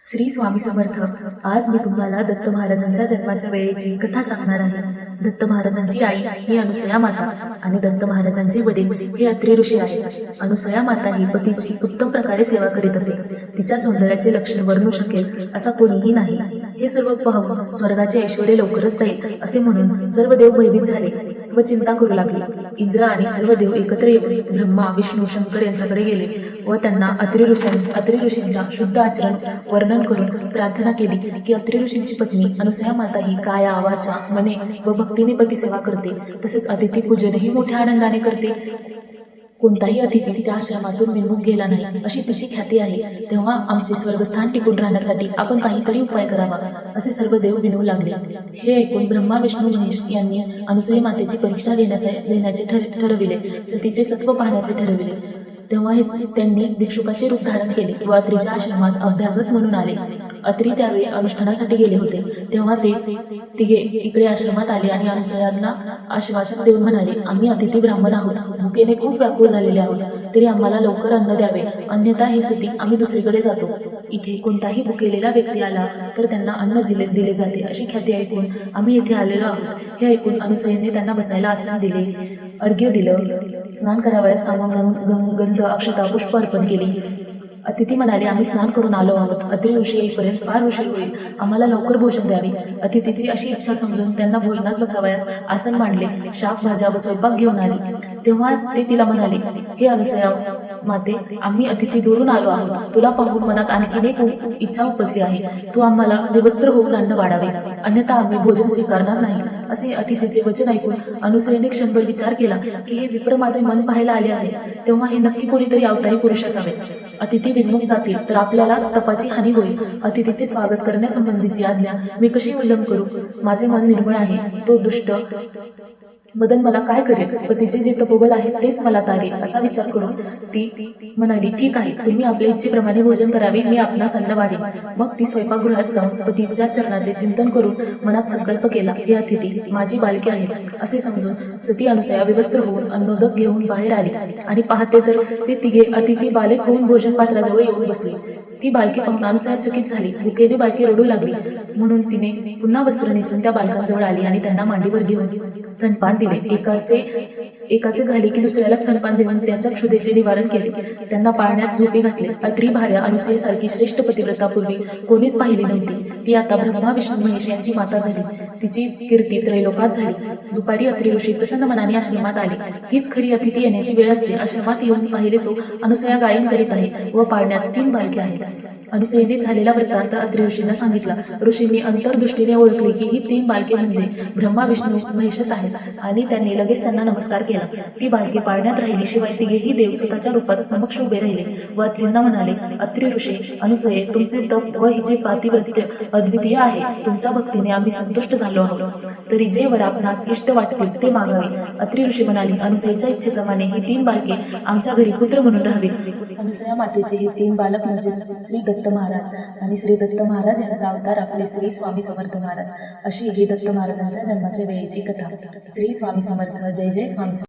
श्री स्वामी समर्थ। आज मी तुम्हाला दत्त महाराजांच्या जन्माच्या वेळेची कथा सांगणार आहे। दत्त महाराजांची आई ही अनुसया माता आणि दत्त महाराजांचे वडील हे अत्री ऋषी आहेत। अनुसया माता ही पतीची उत्तम प्रकारे सेवा करीत असे। तिच्या सौंदर्याचे लक्षण वर्णू शकेल असा कोणीही नाही। हे सर्व पाहून स्वर्गाचे ऐश्वर्य लवकरच जाईल असे म्हणून सर्व देव भयभीत झाले व चिंता करू लागले। इंद्र आणि सर्व देव एकत्र येऊन ब्रह्मा विष्णू शंकर यांच्याकडे गेले व त्यांना अत्री ऋषींच्या शुद्ध आचरण वर्णन करून प्रार्थना केली की अत्री ऋषींची पत्नी अनुसया माता ही काया वाचा मने व भक्तीने पतिसेवा करते, तसेच अतिथी पूजनही मोठ्या आनंदाने करते। कोणताही अतिथी त्या आश्रमातून विमुख गेला नाही अशी तिची ख्याती आहे। तेव्हा आमचे स्वर्गस्थान टिकून राहण्यासाठी आपण काहीतरी उपाय करावा असे सर्व देव विनवू लागले। हे ऐकून ब्रह्मा विष्णू महेश यांनी अनुसया मातेची परीक्षा घेण्याचे ठरविले, सतीचे सत्व पाहण्याचे ठरविले। तेव्हा त्यांनी भिक्षुकाचे रूप धारण केले व अत्रीच्या आश्रमात अभ्यागत म्हणून आले। अत्री त्यावेळी अनुष्ठानासाठी गेले होते। तेव्हा ते तिघे इकडे आश्रमात आले आणि अनुसयांना आश्वासन देऊन म्हणाले, आम्ही अतिथी ब्राह्मण आहोत, भुकेने खूप व्याकुळ झालेले आहोत, तरी आम्हाला लवकर अन्न द्यावे, अन्यथा हे सती आम्ही दुसरीकडे जातो। इथे कोणताही भुकेलेला व्यक्ती आला तर त्यांना अन्न दिले जाते अशी ख्याती ऐकून आम्ही इथे आलेलो आहोत। हे ऐकून अनुसयेने त्यांना बसायला आसन दिले, अर्घ्य दिलं, स्नान करावयास सामान गंध अक्षता पुष्प अर्पण केली। अतिथी म्हणाले, आम्ही स्नान करून आलो आहोत, अत्री ऋषी येईपर्यंत फार उशीर होईल, आम्हाला लवकर भोजन द्यावे। अतिथीची अशी इच्छा समजून त्यांना भोजनास बसावयास आसन मांडले, शाक भाज्या व स्वयंपाक घेऊन आली। तेव्हा ते तिला म्हणाले, हे अनुसया माते, आम्ही अतिथी दूरून आलो आहोत, तुला पाहून मनात आणखीन एक इच्छा उपजली आहे, तू आम्हाला विवस्त्र होऊन अन्न वाढावे, अन्यथा आम्ही भोजन स्वीकारणार नाही। असे अतिथीचे वचन ऐकून अनुसयेने क्षणभर विचार केला की हे विप्र माझे मन पाहायला आले आहे, तेव्हा हे नक्की कोणीतरी अवतारी पुरुष असावे। अतिथी विमुख जातील तर आपल्याला तपाची हानी होईल, अतिथीचे स्वागत करण्यासंबंधीची आज्ञा मी कशी उल्लंघन करू? माझे मन निर्मळ आहे, तो दुष्ट मदन मला काय करेल? पतीचे जे तपोबल आहे तेच मला तारेल असा विचार करून ती म्हणाली, ठीक आहे, तुम्ही आपल्या इच्छेप्रमाणे भोजन करावे, मी आपणास अन्न वाढेन। मग ती स्वयंपाकगृहात जाऊन पतीच्या चरणाचे चिंतन करून मनात संकल्प केला, हे अतिथी माझी बालके आहे असे समजून सती अनुसया विवस्त्र होऊन अन्नोदक घेऊन बाहेर आली आणि पाहते तर ते तिघे अतिथी बालक होऊन भोजन पात्राजवळ येऊन बसले। ती बालके पाहून अनुसया चकित झाली, भुकेने बालके रडू लागली, म्हणून तिने पुन्हा वस्त्र नेसून त्या बालकांजवळ आली आणि त्यांना मांडीवर घेऊन स्तनपान दिले। एकाचे झाले की दुसऱ्याला स्तनपान देऊन त्यांच्या क्षुधेचे निवारण केले, त्यांना पाळण्यात झोपी घातले। अत्री भार्या अनुसयेसारखी श्रेष्ठ पतिव्रता पूर्वी कोणीच पाहिली नव्हती, ती आता ब्रह्मा विष्णू महेश यांची माता झाली, तिची कीर्ती त्रैलोकात झाली। दुपारी अत्री ऋषी प्रसन्न मनाने आश्रमात आले। हीच खरी अतिथी येण्याची वेळ असते। आश्रमात येऊन पाहिले तो अनुसया गायन करीत आहे व पाळण्यात 3 बालके आहेत। अनुसयेने झालेला वृत्तांत अत्री ऋषींना सांगितला। ऋषींनी अंतर्दृष्टीने ओळखले की ही 3 बालके म्हणजे ब्रह्मा विष्णू महेशच आहेत आणि त्यांनी लगेच त्यांना नमस्कार केला। ती बालके पाळण्यात राहिली, शिवाय तिघेही देव स्वतःच्या रूपात समक्ष उभे राहिले व अत्रींना म्हणाले, अत्री ऋषी, अनुसये, तुमचे तप व हिचे पातिव्रत्य अद्वितीय आहे, तुमच्या भक्तीने आम्ही संतुष्ट झालो आहोत, तरी जे वर आपणास इष्ट वाटतील ते मागावे। अत्री ऋषी म्हणाली, अनुसयेच्या इच्छेप्रमाणे ही 3 बालके आमच्या घरी पुत्र म्हणून राहावीत। अनुसया मातेचे हे 3 बालक म्हणजे श्री दत्त महाराज आणि श्री दत्त महाराज यांचा अवतार आपले श्री स्वामी समर्थ महाराज। अशी ही दत्त महाराजांच्या जन्माच्या वेळेची कथा। श्री स्वामी समर्थ। जय जय स्वामी।